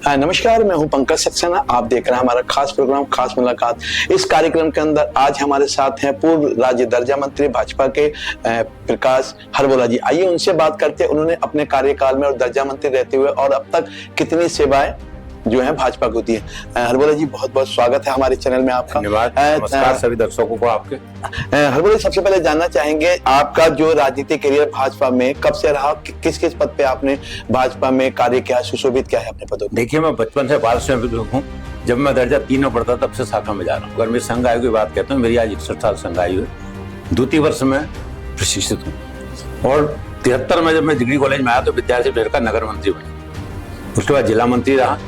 नमस्कार, मैं हूं पंकज सक्सेना। आप देख रहे हैं हमारा खास प्रोग्राम खास मुलाकात। इस कार्यक्रम के अंदर आज हमारे साथ हैं पूर्व राज्य दर्जा मंत्री भाजपा के प्रकाश हरबोला जी। आइए उनसे बात करते हैं, उन्होंने अपने कार्यकाल में और दर्जा मंत्री रहते हुए और अब तक कितनी सेवाएं जो है भाजपा को दी है। हरबोला जी, बहुत बहुत स्वागत है हमारे चैनल में आपका। धन्यवाद। नमस्कार सभी दर्शकों को आपके। हरबोला जी, सबसे पहले जानना चाहेंगे आपका जो राजनीतिक करियर भाजपा में कब से रहा, किस किस पद पे आपने भाजपा में कार्य किया, सुशोभित किया है अपने पदों को? देखिए, मैं बचपन से पारस में हूँ। जब मैं दर्जा 3 में पढ़ता तब से शाखा में जा रहा हूँ। अगर मैं संघ आयु की बात कहता हूँ, मेरी आज 61 साल संघ आयु है। द्वितीय वर्ष में प्रशिक्षित हूँ और 73 में जब मैं डिग्री कॉलेज में आया तो विद्यार्थी परिषद का नगर मंत्री बना। उसके बाद जिला मंत्री रहा।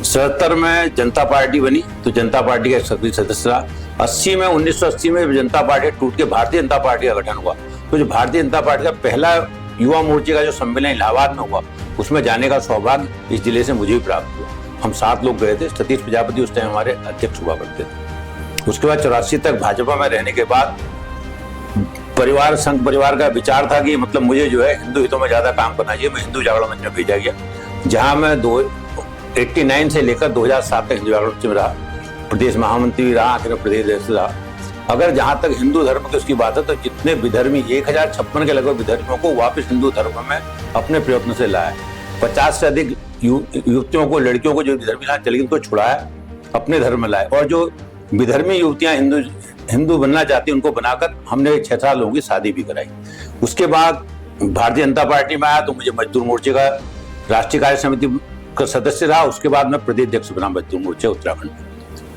77 में जनता पार्टी बनी तो जनता पार्टी का एक सक्रिय सदस्य रहा। 1980 में जनता पार्टी टूट के भारतीय जनता पार्टी का गठन हुआ। तो जो भारतीय जनता पार्टी का पहला युवा मोर्चे का जो सम्मेलन इलाहाबाद में हुआ, उसमें जाने का सौभाग्य इस जिले से मुझे भी प्राप्त हुआ। हम 7 लोग गए थे। सतीश प्रजापति उस टाइम हमारे अध्यक्ष हुआ करते थे। उसके बाद 84 तक भाजपा में रहने के बाद परिवार संघ परिवार का विचार था कि मतलब मुझे जो है हिंदू हितों में ज्यादा काम करना चाहिए। मैं हिंदू जागरण मंच में भेजा गया, जहां मैं 89 से लेकर 2007 तक हिंदू जागरण मंच में रहा। प्रदेश महामंत्री भी रहा, आखिर प्रदेश अध्यक्ष रहा। अगर जहां तक हिंदू धर्म की उसकी बात है तो जितने विधर्मी 1056 के लगभग विधर्मियों को वापस हिंदू धर्म में अपने प्रयत्न से लाया। 50 से अधिक युवतियों को, लड़कियों को जो विधर्मी चली उनको छुड़ाया, अपने धर्म में लाए। और जो विधर्मी युवतियां हिंदू बनना चाहती उनको बनाकर हमने 6 साल लोगों की शादी भी कराई। उसके बाद भारतीय जनता पार्टी में आया तो मुझे मजदूर मोर्चे का राष्ट्रीय कार्य समिति का सदस्य रहा। उसके बाद मैं प्रदेश अध्यक्ष बना मजदूर मोर्चे उत्तराखंड में।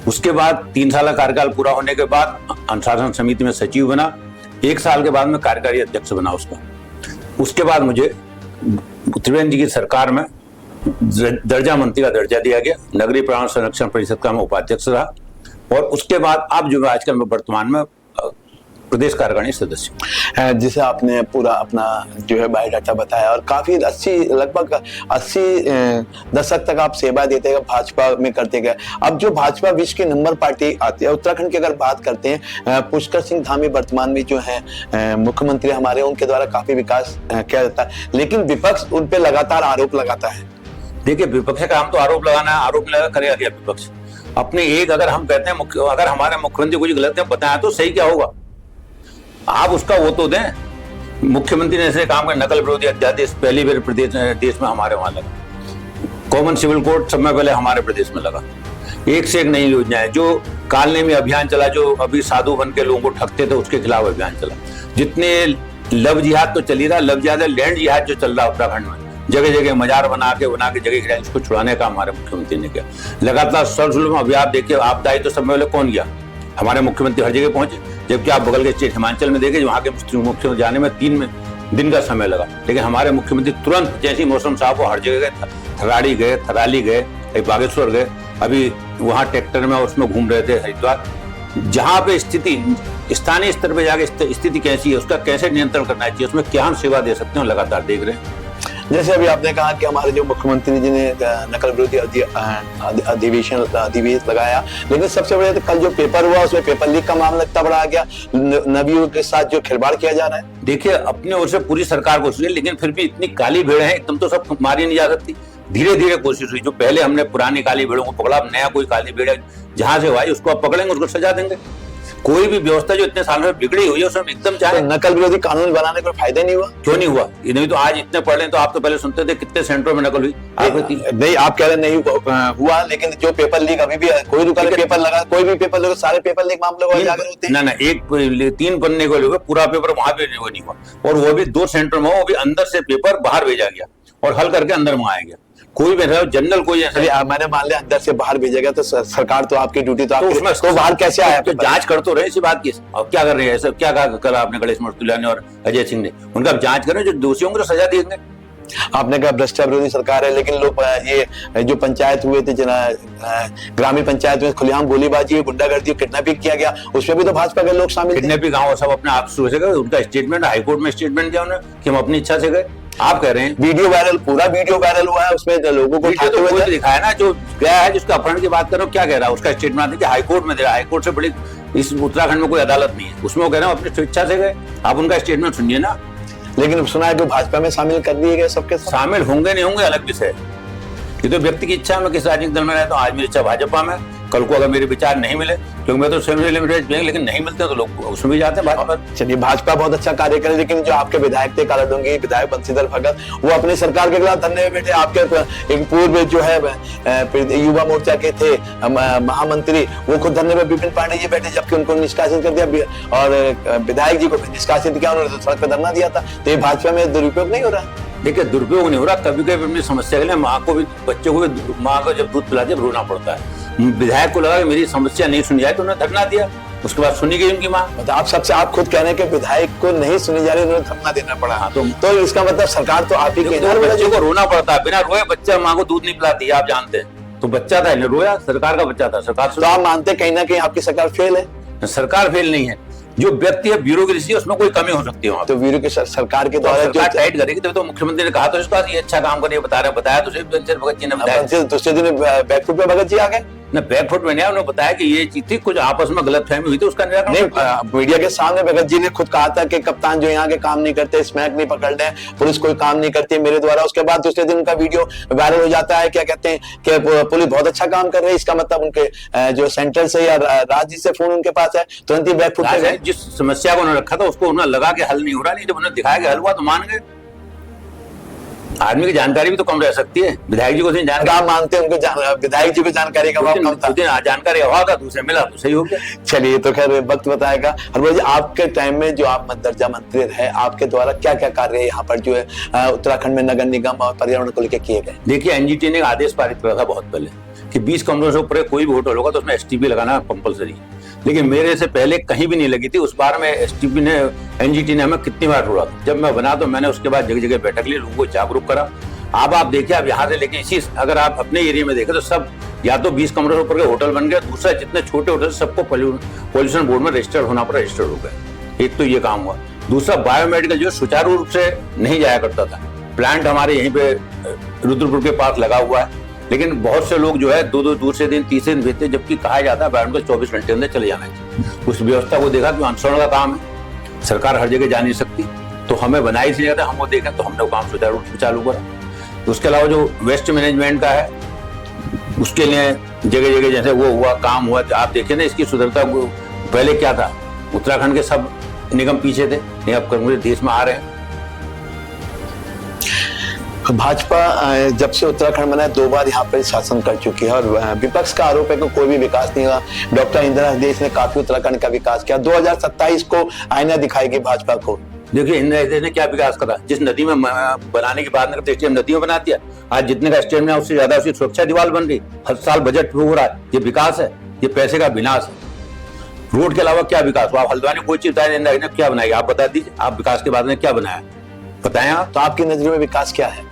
उसके बाद 3 साल का कार्यकाल पूरा होने के बाद अनुशासन समिति में सचिव बना। 1 साल के बाद मैं कार्यकारी अध्यक्ष बना उसका। उसके बाद मुझे त्रिवेंद्र जी की सरकार में दर्जा मंत्री का दर्जा दिया गया। नगरीय पर्यावरण संरक्षण परिषद का मैं उपाध्यक्ष रहा। और उसके बाद अब जो आजकल मैं वर्तमान में प्रदेश कार्यकारिणी सदस्य, जिसे आपने पूरा अपना जो है बायोडाटा बताया और काफी लगभग 80 दशक तक आप सेवा देते गए, भाजपा में करते गए। अब जो भाजपा विश्व की नंबर पार्टी आती है, उत्तराखंड की अगर बात करते हैं, पुष्कर सिंह धामी वर्तमान में जो है मुख्यमंत्री हमारे, उनके द्वारा काफी विकास किया जाता है, लेकिन विपक्ष उन पे लगातार आरोप लगाता है। देखिए, विपक्ष का काम तो आरोप लगाना है। आरोप लगा करेगा क्या विपक्ष? अपने एक अगर हम कहते हैं अगर हमारे मुख्यमंत्री कुछ गलत है बताया तो सही क्या होगा? आप उसका वो तो दें। मुख्यमंत्री ने ऐसे काम कर, नकल विरोधी अध्यादेश पहली बार देश में हमारे वहां लगा। कॉमन सिविल कोड सब में पहले हमारे प्रदेश में लगा। एक से एक नई योजनाएं, जो कालने में अभियान चला, जो अभी साधु बन के लोगों को ठगते थे उसके खिलाफ अभियान चला। जितने लव जिहाद तो चल ही रहा, लव जिहाद लैंड जिहाद जो चल रहा उत्तराखंड में, जगह जगह मजार बना के जगह खिलाए, इसको छुड़ाने का हमारे मुख्यमंत्री ने किया। लगातार सर्वसुलभ अभियान देखिए, आपदाई तो सब में पहले कौन गया? हमारे मुख्यमंत्री हर जगह पहुंचे। जबकि आप बगल के स्टेट हिमाचल में देखें, वहां के मुख्यमंत्री जाने में 3 दिन का समय लगा, लेकिन हमारे मुख्यमंत्री तुरंत जैसी मौसम साहब वो हर जगह गए। थराड़ी गए, थराली गए, बागेश्वर गए, अभी वहां ट्रैक्टर में उसमें घूम रहे थे हरिद्वार। जहां पे स्थिति स्थानीय स्तर पे जाके स्थिति कैसी है, उसका कैसे नियंत्रण करना चाहिए, उसमें क्या हम सेवा दे सकते हैं, लगातार देख रहे हैं। जैसे अभी आपने कहा कि हमारे जो मुख्यमंत्री जी ने नकल विरोधी अधिवेशन लगाया, लेकिन सबसे बड़े कल जो पेपर हुआ उसमें पेपर लीक का मामला इतना बड़ा आ गया, नवयुवकों के साथ जो खिलवाड़ किया जा रहा है। देखिए, अपने ओर से पूरी सरकार कोशिश हुई, लेकिन फिर भी इतनी काली भेड़ है, एकदम तो सब मारी नहीं जा सकती। धीरे धीरे कोशिश हुई। जो पहले हमने पुरानी काली भेड़ों को पकड़ा, अब नया कोई काली भेड़ जहां से हुआ उसको आप पकड़ेंगे, उसको सजा देंगे। कोई भी व्यवस्था जो इतने साल में बिगड़ी हुई है उसमें एकदम चाहे तो नकल विरोधी कानून बनाने का फायदा नहीं हुआ? क्यों नहीं हुआ? ये नहीं तो आज इतने पढ़ लें तो आप तो पहले सुनते थे कितने सेंटरों में नकल हुई। नहीं, आप कह रहे नहीं हुआ, लेकिन जो पेपर लीक अभी भी कोई दुकान पेपर लगा, कोई भी पेपर लगा, सारे पेपर लीक मामले उजागर होते हैं। ना 3 पन्ने को पूरा पेपर वहां पे नहीं हुआ, और वो भी 2 सेंटर में, वो भी अंदर से पेपर बाहर भेजा गया और हल करके अंदर मंगाया गया। कोई भी जनरल कोई ऐसा मैंने मान लिया अंदर से बाहर भेजा गया, तो सरकार तो आपकी ड्यूटी तो उसमें बाहर कैसे आया? तो जांच कर तो रहे इसी बात की। अब क्या कर रहे हैं? क्या कहा आपने गणेश मर्तुलिया ने और अजय सिंह ने? उनका जांच करें, जो दोषियों को सजा देंगे। आपने कहा भ्रष्टाचार विरोधी सरकार है, लेकिन लोग ये जो पंचायत हुए थे, ग्रामीण पंचायत में खुलेआम गोलीबाजी, गुंडागर्दी, किडनैपिंग किया गया, उसमें भी तो भाजपा के लोग शामिल थे। किडनैपिंग गाँव सब अपने आप से गए। उनका स्टेटमेंट हाईकोर्ट में स्टेटमेंट दिया उन्होंने कि हम अपनी इच्छा से गए। आप कह रहे हैं वीडियो वायरल, पूरा वीडियो वायरल हुआ है, उसमें लोगों को तो दिखाया ना, जो गया है जिसका अपहरण की बात कर रहे हो, क्या कह रहा है? उसका स्टेटमेंट हाईकोर्ट में दे रहा है। हाईकोर्ट से बड़ी इस उत्तराखंड में कोई अदालत नहीं है, उसमें वो कह रहे हैं अपनी स्वेच्छा से गए। आप उनका स्टेटमेंट सुनिए ना। लेकिन सुना है कि भाजपा में शामिल कर दिए गए सबके। शामिल होंगे नहीं होंगे अलग विषय, ये तो व्यक्ति की इच्छा है, मैं किस राजनीतिक दल में रहता हूँ। आज मेरी इच्छा भाजपा में, कल को अगर मेरे विचार नहीं मिले, क्योंकि मैं तो स्वयं लिमिटेड, लेकिन नहीं मिलते तो लोग उसमें भी जाते हैं भाजपा। चलिए, भाजपा बहुत अच्छा कार्य करे, लेकिन जो आपके विधायक थे कालाडूंगी विधायक बंशीधर भगत, वो अपनी सरकार के खिलाफ धरने में बैठे। आपके एक पूर्व जो है युवा मोर्चा के थे महामंत्री, वो खुद धरने में विपिन पांडे जी बैठे, जबकि उनको निष्कासित कर दिया और विधायक जी को निष्कासित किया, उन्होंने सड़क पर धरना दिया था। तो ये भाजपा में दुरुपयोग नहीं हो रहा? देखिए, दुरुपयोग नहीं हो रहा। कभी कभी अपनी समस्या के लिए माँ को भी, बच्चों को भी, माँ को जब दूध पिलाते रोना पड़ता है। विधायक को लगा कि मेरी समस्या नहीं सुनी जाए तो उन्होंने धरना दिया, उसके बाद सुनी गई उनकी माँ। मतलब आप खुद कह रहे हैं कि विधायक को नहीं सुनी जा रही, उन्होंने धरना देना पड़ा। हाँ, तो इसका मतलब सरकार तो आप ही के बच्चे को रोना पड़ता है, बिना रोए बच्चा माँ को दूध नहीं पिलाती, आप जानते हैं। तो बच्चा था, रोया, सरकार का बच्चा था, सरकार। तो आप मानते हैं कहीं ना कहीं आपकी सरकार फेल है? सरकार फेल नहीं है, जो व्यक्ति है ब्यूरोक्रेसी, उसमें कोई कमी हो सकती है। तो ब्यूरोक्रेसी सरकार के द्वारा जो टाइट करेगी, तो मुख्यमंत्री ने कहा तो इसका ये अच्छा काम करिए, बताया तो भगत जी ने बताया। दूसरे दिन बैकफुट पे भगत जी आ गए। न बैकफुट में नहीं, उन्होंने बताया कि ये चीज थी, कुछ आपस में गलतफहमी हुई थी, उसका निराकरण नहीं। मीडिया के सामने भगत जी ने खुद कहा था कि कप्तान जो यहाँ के काम नहीं करते, स्मैक नहीं पकड़ रहे, पुलिस कोई काम नहीं करती मेरे द्वारा। उसके बाद दूसरे दिन उनका वीडियो वायरल हो जाता है, क्या कहते हैं कि पुलिस बहुत अच्छा काम कर रही है। इसका मतलब उनके जो सेंट्रल से या राज्य से फोन उनके पास है, तुरंत ही बैकफुट पे गए। जिस समस्या को उन्होंने रखा था उसको उन्होंने लगा के हल नहीं हो रहा, नहीं जब उन्होंने दिखाया कि हल हुआ तो मान गए। आदमी की जानकारी भी तो कम रह सकती है। विधायक जी को जानकारी, आप मानते हैं उनको विधायक जी को जानकारी का अभाव कम था? जानकारी अभाव था, दूसरे मिला तो सही हो गया। चलिए, तो खैर वक्त बताएगा। हरभजन जी, आपके टाइम में जो आप दर्जा मंत्री रहे, आपके द्वारा क्या क्या कार्य यहाँ पर जो है उत्तराखंड में नगर निगम और पर्यावरण को लेकर किए गए? देखिए, एनजीटी ने आदेश पारित करा था बहुत पहले कि 20 कमरों से ऊपर कोई भी होटल होगा तो उसमें एसटीपी लगाना कंपलसरी, लेकिन मेरे से पहले कहीं भी नहीं लगी थी। उस बार में एसटीपी ने, एनजीटी ने हमें कितनी बार रोका था। जब मैं बना तो मैंने उसके बाद जगह जगह बैठक ली, लोगों को जागरूक करा। अब आप देखिए, अब यहाँ से लेके इसी, अगर आप अपने एरिया में देखें तो सब या तो 20 कमरों से ऊपर के होटल बन गए, दूसरा जितने छोटे होटल सबको पॉल्यूशन बोर्ड में रजिस्टर्ड होना पड़ा, रजिस्टर्ड हो गए। एक तो ये काम हुआ। दूसरा, बायोमेडिकल जो सुचारू रूप से नहीं जाया करता था। प्लांट हमारे यहीं पे रुद्रपुर के पास लगा हुआ है, लेकिन बहुत से लोग जो है दो दूसरे दिन तीसरे दिन भेजते, जबकि कहा जाता है बायोमेडिकल 24 घंटे के अंदर चले जाना चाहिए। उस व्यवस्था को देखा कि अनुसरण का काम है, सरकार हर जगह जा नहीं सकती, तो हमें बनाई नहीं जाता, हम वो देखा तो हमने वो काम सुचारू रूप से चालू करा। उसके अलावा जो वेस्ट मैनेजमेंट का है, उसके लिए जगह जगह जैसे वो हुआ, काम हुआ। आप देखें ना, इसकी सुधरता पहले क्या था, उत्तराखंड के सब निगम पीछे थे, नहीं अब कांग्रेस देश में आ रहे हैं। भाजपा जब से उत्तराखंड बना 2 बार यहाँ पर शासन कर चुकी है और विपक्ष का आरोप है कि कोई भी विकास नहीं हुआ। डॉक्टर इंदिरा देश ने काफी उत्तराखंड का विकास किया। 2027 को आईना दिखाएगी भाजपा को। देखिए, इंदिरा देश ने क्या विकास करा? जिस नदी में बनाने की बात नहीं करते, स्टेडियम नदी में बना दिया। आज जितने का स्टेडियम है उससे ज्यादा उसकी सुरक्षा दीवार बन रही, हर साल बजट हो रहा है। ये विकास है? ये पैसे का विनाश है। रोड के अलावा क्या विकास हुआ? हल्द्वानी कोई चीज इंदिरा ने क्या बनाई? आप बता दीजिए, आप विकास के बाद में क्या बनाया बताएं आप। तो आपकी नजरों में विकास क्या है?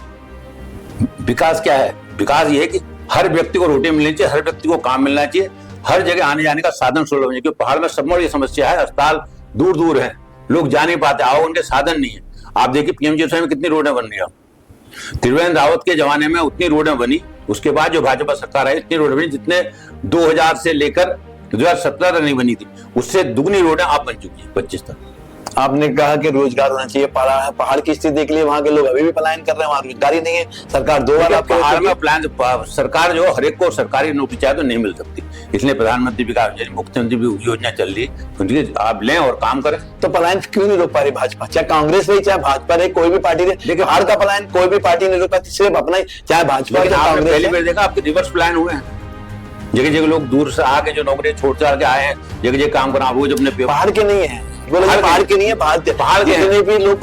विकास क्या है? विकास ये है कि हर व्यक्ति को रोटी मिलनी चाहिए, हर व्यक्ति को काम मिलना चाहिए, हर जगह आने जाने का साधन सुलभ होना चाहिए। क्योंकि पहाड़ में सबसे बड़ी समस्या है, अस्पताल दूर दूर है, लोग जा नहीं पाते, आओ उनके साधन नहीं है। आप देखिए पीएमजीएसवाई में कितनी रोडें बन रही है। त्रिवेंद्र रावत के जमाने में उतनी रोडें बनी, उसके बाद जो भाजपा सरकार आई इतनी रोडें बनी जितने 2000 से लेकर 2017 तक नहीं बनी थी, उससे दुगनी रोडें आप बन चुकी है 25 तक। आपने कहा कि रोजगार होना चाहिए। पहाड़ की स्थिति देख लिए, वहां के लोग अभी भी पलायन कर रहे हैं, वहां रोजगार ही नहीं है। सरकार 2 बार आपके पहाड़ में प्लान, सरकार जो हर एक को सरकारी नौकरी चाहे तो नहीं मिल सकती, इसलिए प्रधानमंत्री विकास योजना, मुख्यमंत्री भी योजना चल रही है, आप लें और काम करें। तो पलायन क्यों नहीं रोक पा रही भाजपा? चाहे कांग्रेस रही, चाहे भाजपा रही, कोई भी पार्टी रही, देखिए पहाड़ का पलायन कोई भी पार्टी नहीं रोक पाती, सिर्फ अपना ही, चाहे भाजपा पहली बार देखा आपके रिवर्स प्लान हुए हैं। जगह जगह लोग दूर से आके जो नौकरी छोड़ छाड़ के आए हैं, जगह जगह काम करना, वो जब अपने पहाड़ के नहीं है, पहाड़ के नहीं है, पहाड़ के भी लोग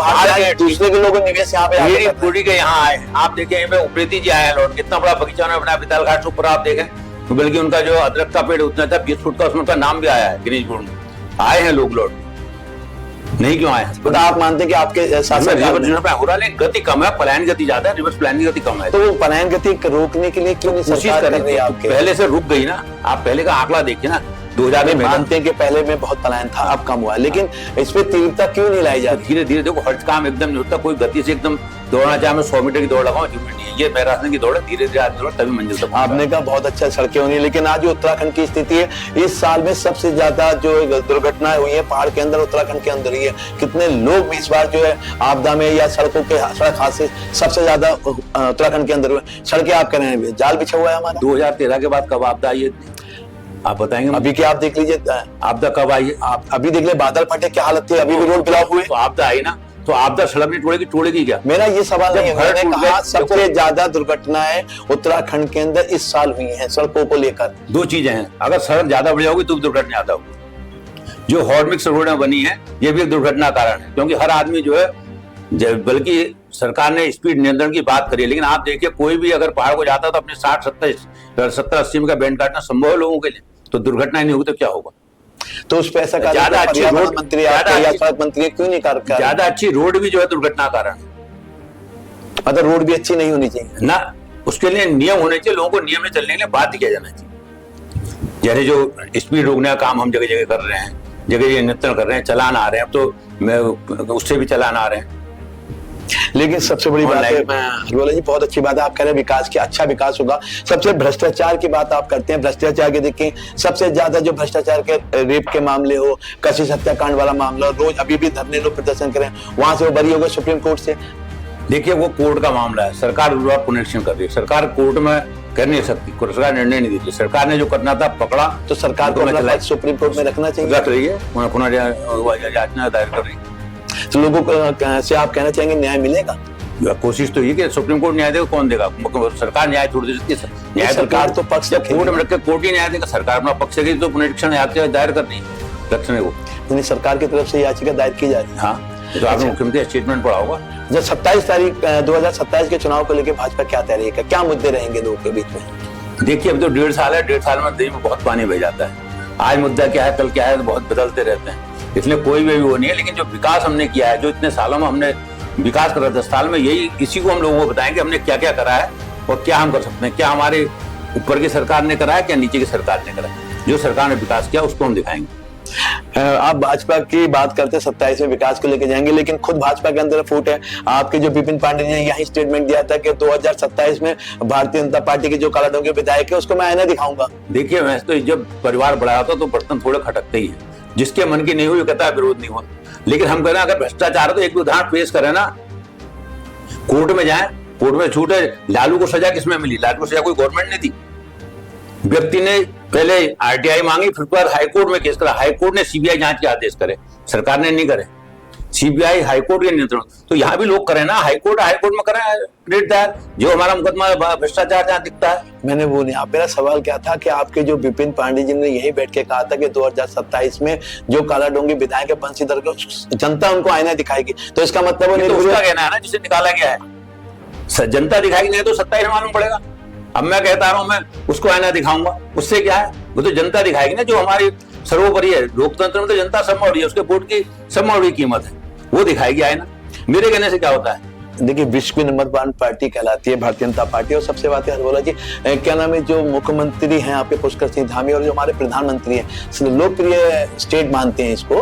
दूसरे के लोगों निवेश यहाँ पे पूरी के यहाँ आए। आप देखें उप्रेती जी आए लौट, कितना बड़ा बगीचा उन्होंने बनाया बिताल घाट से ऊपर, आप देखें। बल्कि उनका जो अदरक का पेड़ उतना था 20 फुट का, उसमें उनका नाम भी आया है गिनीज बुक में। आए हैं लोग लौट, नहीं क्यों आए हैं? तो आप मानते हैं कि आपके शासन हो रहा है, गति कम है, पलायन गति ज्यादा है, रिवर्स प्लान की गति कम है। तो पलायन गति रोकने के लिए क्यों नहीं सरकार कर रही है? आपके पहले से रुक गई ना, आप पहले का आंकड़ा देखिए ना, 2000 में मानते हैं कि पहले में बहुत पलायन था, अब कम हुआ है, लेकिन इस पे तीव्रता क्यों नहीं लाई जाती? धीरे धीरे देखो, हर काम एकदम नहीं होता, कोई गति से एकदम दौड़ना चाहे मैं 100 मीटर की दौड़ लगाऊं, जरूरी नहीं है। ये मैराथन की दौड़ है, धीरे धीरे आगे दौड़ तभी मंजिल तक पहुंचेगा। आपने कहा बहुत अच्छा सड़कें होंगी, लेकिन आज जो उत्तराखंड की स्थिति है, इस साल में सबसे ज्यादा जो दुर्घटनाएं हुई है पहाड़ के अंदर, उत्तराखंड के अंदर ही है। कितने लोग भी इस बार जो है आपदा में या सड़कों के सड़क हादसे सबसे ज्यादा उत्तराखंड के अंदर हुए। सड़कें आप कह रहे हैं जाल बिछा हुआ है हमारा। 2013 के बाद कब आपदा आई है आप बताएंगे? अभी क्या आप देख लीजिए, आपदा कब आई है? आप अभी देख ले, बादल फटे क्या हालत थी, अभी भी रोड ब्लॉक हुए। तो आपदा आई ना, तो आपदा सड़क नहीं तोड़ेगी क्या? मेरा ये सवाल नहीं है, मैंने टूट कहा गए, सबसे ज्यादा दुर्घटनाएं उत्तराखंड के अंदर इस साल हुई हैं सड़कों को लेकर। दो चीजें हैं, अगर सड़क ज्यादा बढ़ जाओगी तो दुर्घटना ज्यादा होगी। जो हॉट मिक्स रोडें बनी है ये भी एक दुर्घटना कारण है, क्योंकि हर आदमी जो है, बल्कि सरकार ने स्पीड नियंत्रण की बात करी है, लेकिन आप देखिए कोई भी अगर पहाड़ को जाता है तो अपने 60-70-80 का बैंड काटना संभव है लोगों के लिए, तो दुर्घटना नहीं होगी तो क्या होगा? तो उस पे ऐसा ज्यादा अच्छी रोड मंत्री या सड़क मंत्री क्यों नहीं कर ज्यादा अच्छी रोड भी जो है दुर्घटना कारण है। मतलब रोड भी अच्छी नहीं होनी चाहिए ना, उसके लिए नियम होने चाहिए, लोगों को नियम में चलने के लिए बाध्य किया जाना चाहिए। जैसे जो स्पीड रोकने का काम हम जगह जगह कर रहे हैं, जगह जगह नियंत्रण कर रहे हैं, चलान आ रहे हैं, तो मैं उससे भी चलान आ रहे हैं। लेकिन सबसे बड़ी बात है, बोला जी बहुत अच्छी बात है, आप कह रहे हैं विकास की, अच्छा विकास होगा। सबसे भ्रष्टाचार की बात आप करते हैं, भ्रष्टाचार के देखें सबसे ज्यादा जो भ्रष्टाचार के रेप के मामले हो, कशिश हत्याकांड वाला मामला, रोज अभी भी धरने लोग प्रदर्शन करें, वहां से वो बरी हो गए सुप्रीम कोर्ट से। देखिए वो कोर्ट का मामला है, सरकार पुनरीक्षण कर रही है, सरकार कोर्ट में कर नहीं सकती, सरकार निर्णय नहीं देती। सरकार ने जो करना था पकड़ा, तो सरकार को अपना पक्ष सुप्रीम कोर्ट में रखना चाहिए, रख रही है, पुनः याचना दायर कर रही है। तो लोगों को से आप कहना चाहेंगे न्याय मिलेगा? कोशिश तो ये कि सुप्रीम कोर्ट न्याय देगा, कौन देगा? सरकार न्याय छोड़ दे सकती है, न्याय सरकार तो पक्ष कोर्ट में रख के कोर्ट ही न्याय देगा, सरकार अपना पक्ष देगी तो पुनरीक्षण याचिका दायर करनी रखने को, यानी सरकार की तरफ से याचिका दायर की जा रही है। हाँ, तो आपने मुख्यमंत्री स्टेटमेंट पढ़ा होगा। जब 27 तारीख 2027 के चुनाव को लेकर भाजपा क्या तैयारी है, क्या मुद्दे रहेंगे लोगों के बीच में? देखिए अब तो 1.5 साल है, 1.5 साल में दही में बहुत पानी बह जाता है। आज मुद्दा क्या है, कल क्या है, बहुत बदलते रहते हैं, इसलिए कोई भी वो नहीं है। लेकिन जो विकास हमने किया है, जो इतने सालों में हमने विकास करा, 10 साल में, यही इसी को हम लोगों को बताएंगे हमने क्या क्या करा है और क्या हम कर सकते हैं। क्या हमारे ऊपर की सरकार ने करा है, क्या नीचे की सरकार ने करा है। जो सरकार ने विकास किया उसको हम दिखाएंगे। आप भाजपा की बात करते हैं 27 में विकास को लेकर जाएंगे, लेकिन खुद भाजपा के अंदर फूट है। आपके जो विपिन पांडे ने यही स्टेटमेंट दिया था कि 2027 में भारतीय जनता पार्टी के जो कालाडोंगे विधायक है उसको मैं आईना दिखाऊंगा। देखिए मैं तो जब परिवार बढ़ाया था तो बर्तन थोड़े खटकते ही है, जिसके मन की नहीं हुई कहता है विरोध नहीं हुआ। लेकिन हम कह रहे हैं अगर भ्रष्टाचार है तो एक उदाहरण पेश करें ना, कोर्ट में जाए, कोर्ट में छूट है। लालू को सजा किसमें मिली? लालू को सजा कोई गवर्नमेंट ने दी, व्यक्ति ने पहले आरटीआई मांगी, फिर पर हाईकोर्ट में केस करा, हाईकोर्ट ने सीबीआई जांच के आदेश करे, सरकार ने नहीं करे। सीबीआई हाईकोर्ट के नियंत्रण, तो यहाँ भी लोग करें ना, हाईकोर्ट में करें रेट दायर, जो हमारा मुकदमा भ्रष्टाचार जहाँ दिखता है। मैंने वो नहीं, आप मेरा सवाल क्या था कि आपके जो विपिन पांडे जी ने यही बैठ के कहा था कि 2027 में जो कालाडोंगी विधायक है बंशीधर को जनता उनको आईना दिखाएगी, तो इसका मतलब वो नहीं, उसका कहना है ना जिसे निकाला गया है, जनता दिखाएगी, नहीं तो 27 मालूम पड़ेगा। अब मैं कहता रहा हूं मैं उसको आईना दिखाऊंगा, उससे क्या है, वो तो जनता दिखाएगी ना, जो हमारी सर्वोपरि है। लोकतंत्र में तो जनता सम्मावड़ी है, उसके वोट की सम्मावड़ी कीमत है, वो दिखाएगी आईना। मेरे कहने से क्या होता है? देखिए विश्व की नंबर 1 पार्टी कहलाती है भारतीय जनता पार्टी। और सबसे बात है हरबोला जी, क्या नाम है, जो मुख्यमंत्री हैं आपके पुष्कर सिंह धामी और जो हमारे प्रधानमंत्री हैं, लोकप्रिय स्टेट मानते हैं इसको,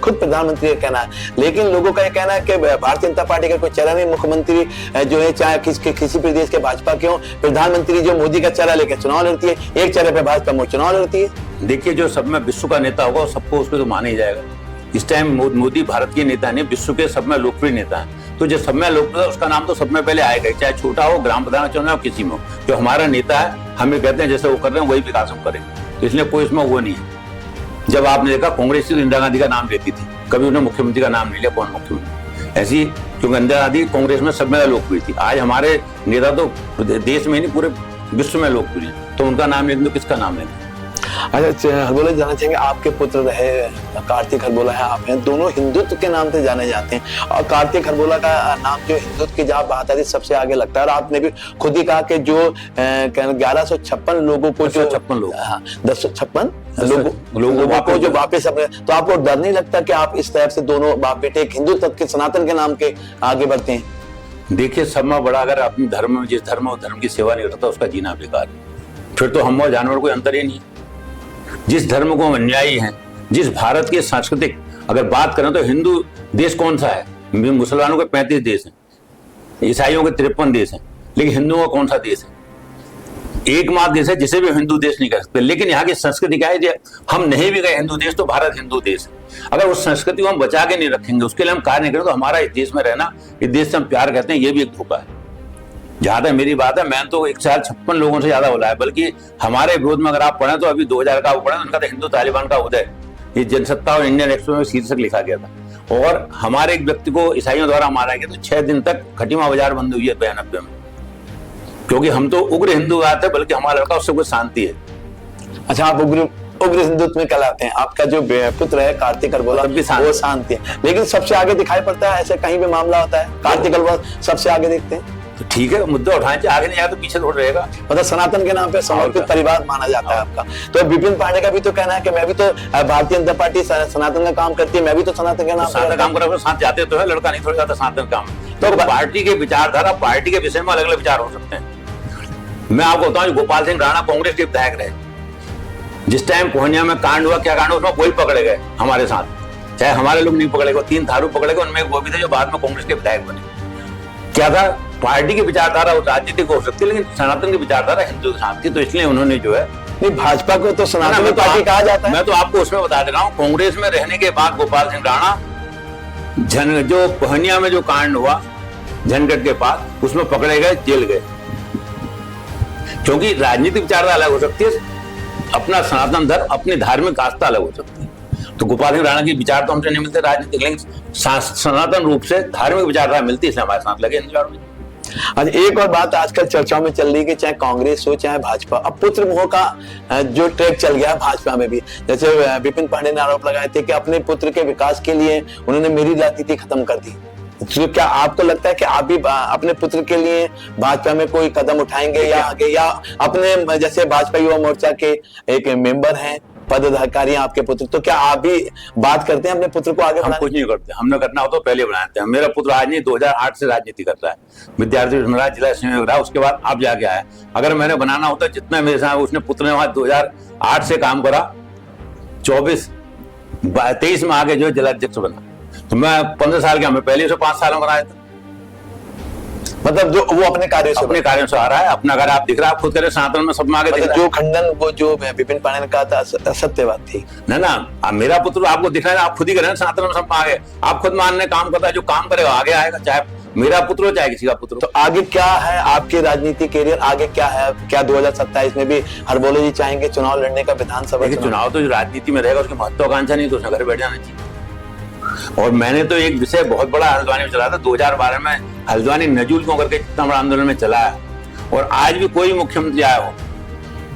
खुद प्रधानमंत्री का कहना है। लेकिन लोगों का यह कहना है कि भारतीय जनता पार्टी का कोई चेहरा नहीं, मुख्यमंत्री जो है चाहे किसी प्रदेश के भाजपा के हो, प्रधानमंत्री जो मोदी का चेहरा लेकर चुनाव लड़ती है, एक चेहरे पर भाजपा चुनाव लड़ती है। देखिए जो सब में विश्व का नेता होगा सबको उसको तो माना ही जाएगा। इस टाइम मोदी भारत के नेता नहीं, विश्व के सब में लोकप्रिय नेता है, तो जो सब में लोकप्रिय उसका नाम तो सब में पहले आएगा, चाहे छोटा हो, ग्राम प्रधान चुनाव हो, किसी में हो। जो हमारा नेता है हमें कहते हैं जैसे वो कर रहे हैं वही विकास हम करेंगे, तो इसलिए कोई इसमें वो नहीं है। जब आपने देखा कांग्रेस तो इंदिरा गांधी का नाम लेती थी, कभी उन्होंने मुख्यमंत्री का नाम नहीं लिया, कौन मुख्यमंत्री ऐसी, क्योंकि इंदिरा गांधी कांग्रेस में सब में लोकप्रिय थी। आज हमारे नेता तो देश में नहीं पूरे विश्व में लोकप्रिय है, तो उनका नाम लेंगे तो किसका नाम लेंगे? अच्छा हरबोला जाना चाहेंगे, आपके पुत्र रहे कार्तिक हरबोला है, आप हैं, दोनों हिंदुत्व के नाम से जाने जाते हैं, और कार्तिक हरबोला का नाम जो हिंदुत्व की जहाँ बात आती सबसे आगे लगता है। और आपने भी खुद ही कहा कि जो 1156 लोगों को, जो 56 लोग, 1056 लोगों को जो वापस अपने, तो आपको डर नहीं लगता कि आप इस तरह से दोनों बाप बेटे एक हिंदू तत्व के सनातन के नाम के आगे बढ़ते हैं? देखिए सब में बड़ा, अगर अपने धर्म में जिस धर्म और धर्म की सेवा नहीं करता उसका जीना बेकार है। फिर तो हम और जानवर कोई अंतर ही नहीं। जिस धर्म को हम अनुयायी हैं, जिस भारत के सांस्कृतिक अगर बात करें तो हिंदू देश कौन सा है? मुसलमानों के 35 देश हैं, ईसाइयों के 53 देश हैं, लेकिन हिंदुओं का कौन सा देश है? एकमात्र देश है जिसे भी हिंदू देश नहीं कर सकते। लेकिन यहाँ की संस्कृति क्या है, हम नहीं भी गए हिंदू देश तो भारत हिंदू देश है। अगर उस संस्कृति को हम बचा के नहीं रखेंगे, उसके लिए हम कार्य नहीं करें, तो हमारा इस देश में रहना, इस देश से हम प्यार करते हैं, ये भी एक धोखा है। जहां तक मेरी बात है, मैं तो 156 लोगों से ज्यादा बोला है, बल्कि हमारे विरोध में अगर आप पढ़ें तो अभी 2000 का पढ़े, उनका तो हिंदू तालिबान का उदय, ये जनसत्ता और इंडियन एक्सप्रेस में शीर्षक लिखा गया था। और हमारे एक व्यक्ति को ईसाइयों द्वारा मारा गया, तो 6 दिन तक खटीमा बाजार बंद हुई है 92 में, क्योंकि हम तो उग्र हिंदू आते, बल्कि हमारा लड़का उससे कोई शांति है। अच्छा, आप उग्र हिंदुत्व में कहलाते हैं। आपका जो पुत्र है कार्तिक अरबोला, वो शांति है, लेकिन सबसे आगे दिखाई पड़ता है। ऐसे कहीं भी मामला होता है, कार्तिक अरबोला सबसे आगे देखते हैं। तो ठीक है, मुद्दा उठाएं, आगे नहीं आया तो पीछे थोड़ा रहेगा। मतलब सनातन के नाम पे समर्पित परिवार माना जाता है आपका। तो विपिन पांडे का भी तो कहना है कि मैं भी तो भारतीय जनता पार्टी सनातन का काम करती है, मैं भी तो सनातन के नाम पे काम कर, साथ जाते तो है, लड़का नहीं थोड़ा जाता सनातन काम। तो पार्टी के विचारधारा, पार्टी के विषय में अलग अलग विचार हो सकते हैं। मैं आपको बताऊं, गोपाल सिंह राणा कांग्रेस के विधायक रहे, जिस टाइम पूर्णिया में कांड हुआ, क्या कांड हुआ, उसमें वही पकड़े गए हमारे साथ, चाहे हमारे लोग नहीं पकड़े गए, 3 थारू पकड़े गए, उनमें एक वो भी थे जो बाद में कांग्रेस के विधायक बने। क्या था, पार्टी की विचारधारा राजनीतिक हो सकती है, लेकिन सनातन की विचारधारा हिंदू के साथ थी, तो इसलिए उन्होंने जो है, नहीं, भाजपा को तो सनातन पार्टी कहा जाता है। मैं तो आपको उसमें बता दे रहा हूँ, कांग्रेस में रहने के बाद गोपाल सिंह राणा जो पूर्णिया में जो कांड हुआ झनगढ़ के पास, उसमें पकड़े गए, जेल गए, क्योंकि राजनीतिक विचारधारा अलग हो सकती है, अपना सनातन धर्म, अपनी धार्मिक आस्था अलग हो सकती है। तो गोपाल सिंह राणा की विचार तो हमसे नहीं मिलते राजनीतिक, लेकिन सनातन रूप से धार्मिक विचारधारा मिलती है, इसलिए हमारे साथ लगे इंतजार में। अच्छा, एक और बात आजकल चर्चाओं में चल रही है कि चाहे कांग्रेस हो चाहे भाजपा, अब पुत्र मोह का जो ट्रैक चल गया भाजपा में भी। जैसे विपिन पांडे ने आरोप लगाए थे कि अपने पुत्र के विकास के लिए उन्होंने मेरी राजनीति खत्म कर दी। तो क्या आपको लगता है कि आप भी अपने पुत्र के लिए भाजपा में कोई कदम उठाएंगे या आगे, या अपने जैसे भाजपा युवा मोर्चा के एक मेंबर हैं, पदाधिकारी आपके पुत्र, तो क्या आप भी बात करते हैं अपने पुत्र को आगे हम कुछ नहीं करते, हमने करना हो तो पहले बनाते हैं। मेरा पुत्र आज नहीं, 2008 से राजनीति कर रहा है, विद्यार्थी जिला संयोग रहा, उसके बाद अब जाके आया। अगर मैंने बनाना होता, जितना मेरे साथ उसने पुत्र ने वहां 2008 से काम करा, 23 में आगे जो है जिलाध्यक्ष बना, तो मैं 15 साल का, मैं पहले से 5 साल में बनाया था। मतलब जो वो अपने कार्यों से आ रहा है, अपना घर आप दिख रहा है, आप खुद करे सनातन में सब में आगे दिख रहा है। जो खंडन वो जो विपिन पांडे ने कहा था सत्य बात थी ना, मेरा पुत्र आपको दिख रहा है, आप खुद ही करें सनातन में सब में आगे, आप खुद मानने काम करता है, जो काम करेगा आगे आएगा, चाहे मेरा पुत्र हो चाहे किसी का पुत्र हो। तो आगे क्या है आपके राजनीति कैरियर, आगे क्या है? क्या 2027 में भी हरबोले जी चाहेंगे चुनाव लड़ने का, विधानसभा चुनाव? तो जो राजनीति में रहेगा उसकी महत्वाकांक्षा नहीं, तो उसने घर बैठ जाना चाहिए। और मैंने तो एक विषय बहुत बड़ा हल्द्वानी में चला था, 2012 में हल्द्वानी नजूल को करके इतना बड़ा आंदोलन में चला है, और आज भी कोई मुख्यमंत्री आया हो,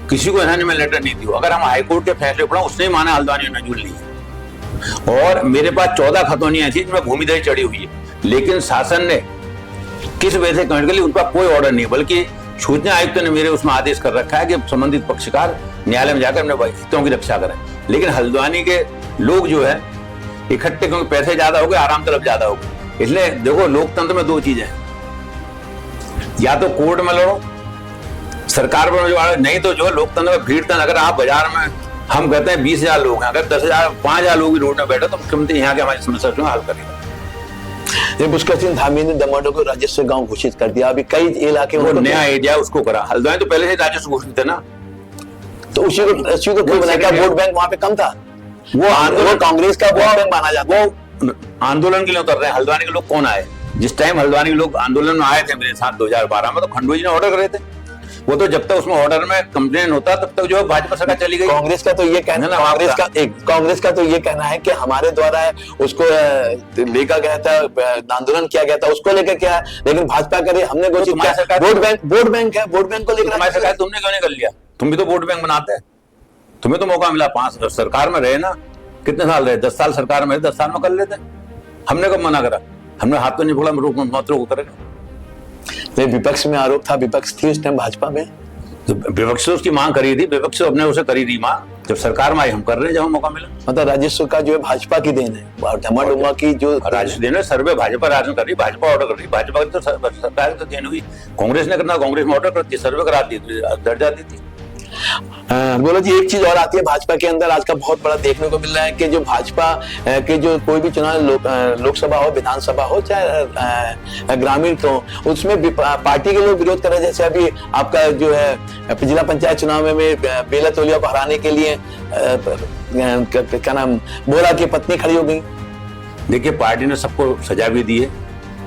किसी को में लेटर नहीं दी हो। अगर हम हाईकोर्ट के फैसले पढ़ा, उसने माना हल्द्वानी नजूल ली। और मेरे पास 14 खतौनियां थी जिनमें भूमिदरी चढ़ी हुई है, लेकिन शासन ने किस वजह से कमेंट कर ली, उनका कोई ऑर्डर नहीं, बल्कि सूचना आयुक्त ने मेरे उसमें आदेश कर रखा है कि संबंधित पक्षकार न्यायालय में जाकर अपने हितों की रक्षा करें। लेकिन हल्द्वानी के लोग जो है इकट्ठे, क्योंकि पैसे ज्यादा हो गए, आराम तलब ज्यादा हो गए। इसलिए देखो, लोकतंत्र में 2 चीजें हैं, या तो कोर्ट में लड़ो, सरकार पर जो नहीं, तो जो लोकतंत्र में भीड़ तन। अगर आप बाजार में, हम कहते हैं 20,000 लोग हैं, अगर 10,000 5,000 लोग भी रोड में बैठे, तो मुख्यमंत्री यहाँ के हमारी समस्या को हल करेगा। पुष्कर सिंह धामी ने दमोह को राजस्व गांव घोषित कर दिया। अभी कई इलाके वो नया एरिया उसको करा, हल्द्वानी तो पहले से राजस्व घोषित थे ना, तो उसी को क्यों बनाया? क्या वोट बैंक वहां पे कम था? वो कांग्रेस का वोट बैंक माना जाता है। वो आंदोलन के लिए उतर रहे हैं। हल्द्वानी के लोग कौन आए? जिस टाइम हल्द्वानी के लोग आंदोलन में आए थे मेरे साथ 2012 में, तो खंडू जी ने ऑर्डर करे थे। वो तो जब तक उसमें ऑर्डर में कंप्लेन होता, तब तक जो भाजपा सरकार चली गई। कांग्रेस का तो ये कहना है, कांग्रेस का तो ये कहना है कि हमारे द्वारा उसको लेकर गया था, आंदोलन किया गया था, उसको लेकर क्या है, लेकिन भाजपा करे हमने घोषित किया वोट बैंक है, वोट बैंक को लेकर सरकार तुमने क्यों नहीं कर लिया? तुम भी तो वोट बैंक बनाते हैं, तुम्हें तो मौका मिला, 5 सरकार में रहे ना, कितने साल रहे? 10 साल सरकार में, 10 साल में कर लेते। हमने कब मना करा? हमने हाथ तो नहीं बोला मंत्रों को करेगा। विपक्ष में आरोप था, विपक्ष थी उस टाइम भाजपा में, तो विपक्ष उसकी मांग करी थी, विपक्ष अपने उसे करी थी मांग, जब सरकार में आई हम कर रहे हैं, जब मौका मिला। मतलब राजस्व का जो है भाजपा की देन है, धमाडुमा की जो राजस्व देन है, सर्वे भाजपा राजन कर रही, भाजपा ऑर्डर कर रही, भाजपा की तो सरकार तो देन हुई। कांग्रेस ने करना, कांग्रेस में ऑर्डर करती, सर्वे करा दी, दर्जा दी थी। बोलो जी, एक चीज और आती है भाजपा के अंदर आज का बहुत बड़ा देखने को मिल रहा है कि जो भाजपा के जो कोई भी चुनाव लोकसभा हो, विधानसभा हो, चाहे ग्रामीण हो, उसमें पार्टी के लोग विरोध कर रहे हैं। जैसे अभी आपका जो है जिला पंचायत चुनाव में बेला तोलिया को हराने के लिए क्या नाम बोरा की पत्नी खड़ी हो गई। देखिए, पार्टी ने सबको सजा भी दी है,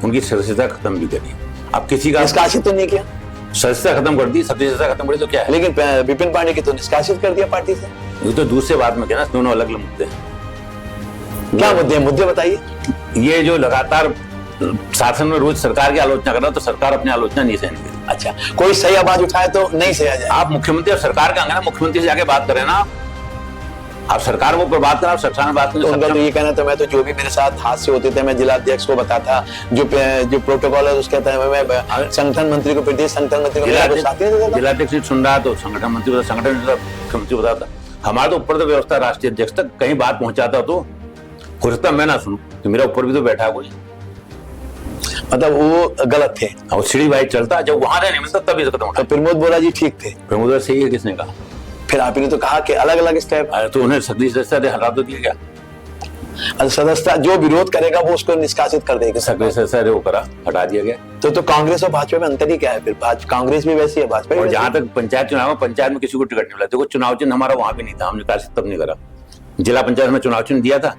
उनकी सदस्यता खत्म भी करी। अब किसी का निष्कासित तो नहीं किया, सदस्यता खत्म कर दी, सदस्यता खत्म करी तो क्या है? लेकिन विपिन पांडे की तो निष्कासित कर दिया पार्टी से। ये तो दूसरे बात में क्या ना, दोनों अलग अलग मुद्दे हैं। क्या मुद्दे हैं? मुद्दे बताइए। ये जो लगातार शासन में रोज सरकार की आलोचना कर रहा, तो सरकार अपनी आलोचना नहीं सहन करेगी। अच्छा, कोई सही आवाज उठाए तो नहीं सहा जाए। आप मुख्यमंत्री और सरकार का अंगना, मुख्यमंत्री से जाके बात करें ना, आप सरकार को ऊपर बात करें, आप सरकार में बात करें। तो उनका तो ये कहना था, मैं तो जो भी मेरे साथ हादसे होते थे मैं जिला अध्यक्ष को बताता, जो प्रोटोकॉल है उसके तहत मैं संगठन मंत्री को, प्रदेश संगठन मंत्री को जिला अध्यक्ष सुन रहा तो संगठन मंत्री, संगठन मुख्यमंत्री बताता। हमारा तो ऊपर तो व्यवस्था राष्ट्रीय अध्यक्ष तक कहीं बात पहुंचाता तो हो सकता मैं ना सुनूं, तो मेरा ऊपर भी तो बैठा कोई, मतलब वो गलत थे और सीढ़ी वाइज चलता, जब वहां नहीं मिलता तभी खत्म होता। तो प्रमोद बोरा जी ठीक थे। प्रमोद बोरा सही है, किसने कहा? फिर आपने तो कहा कि अलग अलग स्टेप। तो उन्हें सदस्यता हटा तो दिया क्या? सदस्यता जो विरोध करेगा वो उसको निष्कासित कर देगा। सदस्यता वो करा, हटा दिया गया। तो कांग्रेस और भाजपा में अंतर ही क्या है? फिर कांग्रेस भी वैसी है, भाजपा भी। और जहां तक पंचायत चुनाव, पंचायत में किसी को टिकट नहीं मिला। देखो, चुनाव चिन्ह हमारा वहां भी नहीं था, हमने निकासित तब नहीं करा। जिला पंचायत में चुनाव चिन्ह दिया था,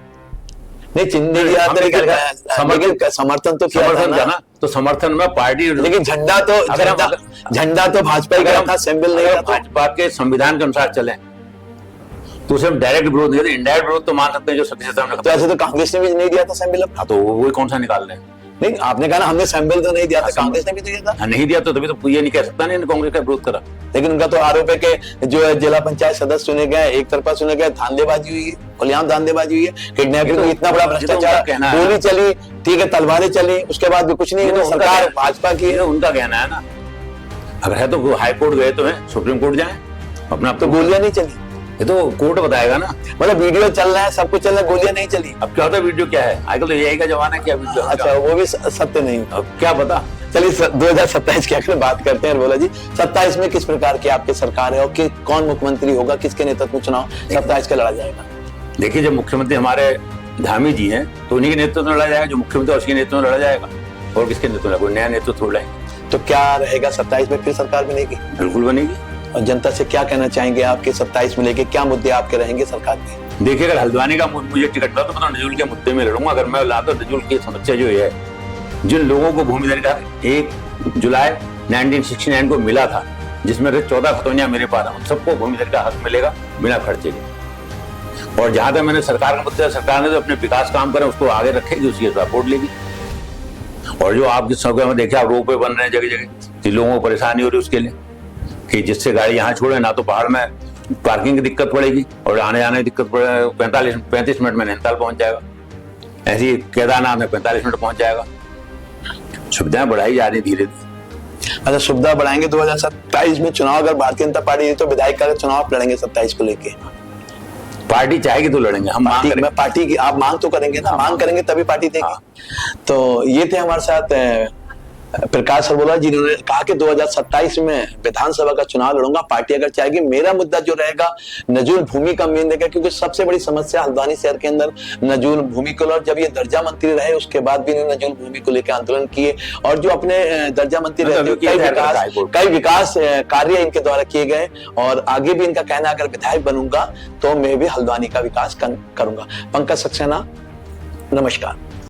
नहीं चिन्ह नहीं दिया, समर्थन तो किया था ना। तो समर्थन में पार्टी, लेकिन झंडा तो भाजपा ही का था, सिंबल नहीं था। भाजपा के संविधान के अनुसार चले तो उसे हम डायरेक्ट विरोध नहीं, इनडायरेक्ट विरोध तो मान सकते हैं जो सदस्यता हमने। तो ऐसे तो कांग्रेस ने भी नहीं दिया था सिंबल। हाँ, तो वो कौन सा निकाल रहे हैं? नहीं, आपने कहा ना हमने सिंबल तो नहीं दिया था, कांग्रेस ने भी दिया था। नहीं दिया तो तभी तो ये नहीं कह सकता नहीं कांग्रेस का विरोध करा। लेकिन उनका तो आरोप है कि जो है जिला पंचायत सदस्य चुने गए, एक तरफा चुने गए, धांधलेबाजी हुई है, खुलेआम धांधलेबाजी हुई है, किडनैपिंग में इतना बड़ा भ्रष्टाचार, गोली चली, ठीक है, तलवारें चली, उसके बाद भी कुछ नहीं। सरकार भाजपा की, उनका कहना है ना। अगर है तो हाई कोर्ट गए तो है, सुप्रीम कोर्ट जाए अपना। तो गोलियां नहीं चली, ये तो कोर्ट बताएगा ना। मतलब वीडियो चल रहा है, सब कुछ चल रहा है, गोलियां नहीं चली। अब क्या होता है वीडियो क्या है? आजकल तो यही का जमाना है, क्या वीडियो? अच्छा, वो भी सत्य नहीं, अब क्या पता। चलिए 2027 की अगर बात करते हैं बोला जी, 27 में किस प्रकार की आपकी सरकार है और कौन मुख्यमंत्री होगा, किसके नेतृत्व में चुनाव 27 का लड़ा जाएगा? देखिए, जब मुख्यमंत्री हमारे धामी जी हैं तो उन्हीं के नेतृत्व में लड़ा जाएगा। जो मुख्यमंत्री उसके नेतृत्व में लड़ा जाएगा, और किसके नेतृत्व में? कोई नया नेतृत्व थोड़ा है। तो क्या रहेगा 27 में? फिर सरकार बनेगी? बिल्कुल बनेगी। और जनता से क्या कहना चाहेंगे आपके 27 में लेके, क्या मुद्दे आपके रहेंगे सरकार के? देखिए, अगर हल्द्वानी का मुझे टिकट मिला तो मैं नजूल के मुद्दे में लड़ूंगा। अगर मैं ला तो नजूल की समस्या जो है, जिन लोगों को भूमि अधिकार 1 जुलाई 1969 को मिला था, जिसमें 14 खतौनियां मेरे पास हैं, उन सबको भूमि अधिकार हक मिलेगा बिना खर्चे के। और जहां तक मैंने सरकार का मुद्दा, सरकार ने जो अपने विकास काम करे उसको आगे रखेगी, उसकी सपोर्ट लेगी। और जो आपकी सड़कों में देखिए, आप रोपवे बन रहे हैं जगह जगह, लोगों को परेशानी हो रही है उसके लिए कि जिससे गाड़ी यहाँ छोड़े ना तो पहाड़ में पार्किंग की दिक्कत पड़ेगी और आने जाने की दिक्कत पड़ेगी। 35 मिनट में नैनीताल पहुंच जाएगा, ऐसी केदारनाथ में 45 मिनट पहुंच जाएगा। सुविधाएं बढ़ाई जा रही धीरे धीरे। अच्छा, सुविधा बढ़ाएंगे। 2027 में चुनाव अगर भारतीय जनता पार्टी तो विधायक का चुनाव लड़ेंगे 27 को लेके? पार्टी चाहेगी तो लड़ेंगे हम। पार्टी की आप मांग तो करेंगे ना? मांग करेंगे तभी पार्टी देगी। तो ये थे हमारे साथ प्रकाश सरवोला, जिन्होंने कहा कि 2027 में विधानसभा का चुनाव लड़ूंगा, पार्टी अगर चाहेगी। मेरा मुद्दा जो रहेगा नजूल भूमि का मेन रहेगा, क्योंकि सबसे बड़ी समस्या हल्द्वानी शहर के अंदर नजूल भूमि को, और जब ये दर्जा मंत्री रहे उसके बाद भी इन्होंने नजूल भूमि को लेकर आंदोलन किए, और जो अपने दर्जा मंत्री रहते कई विकास कार्य इनके द्वारा किए गए, और आगे भी इनका कहना अगर विधायक बनूंगा तो मैं भी हल्द्वानी का विकास करूंगा। पंकज सक्सेना, नमस्कार।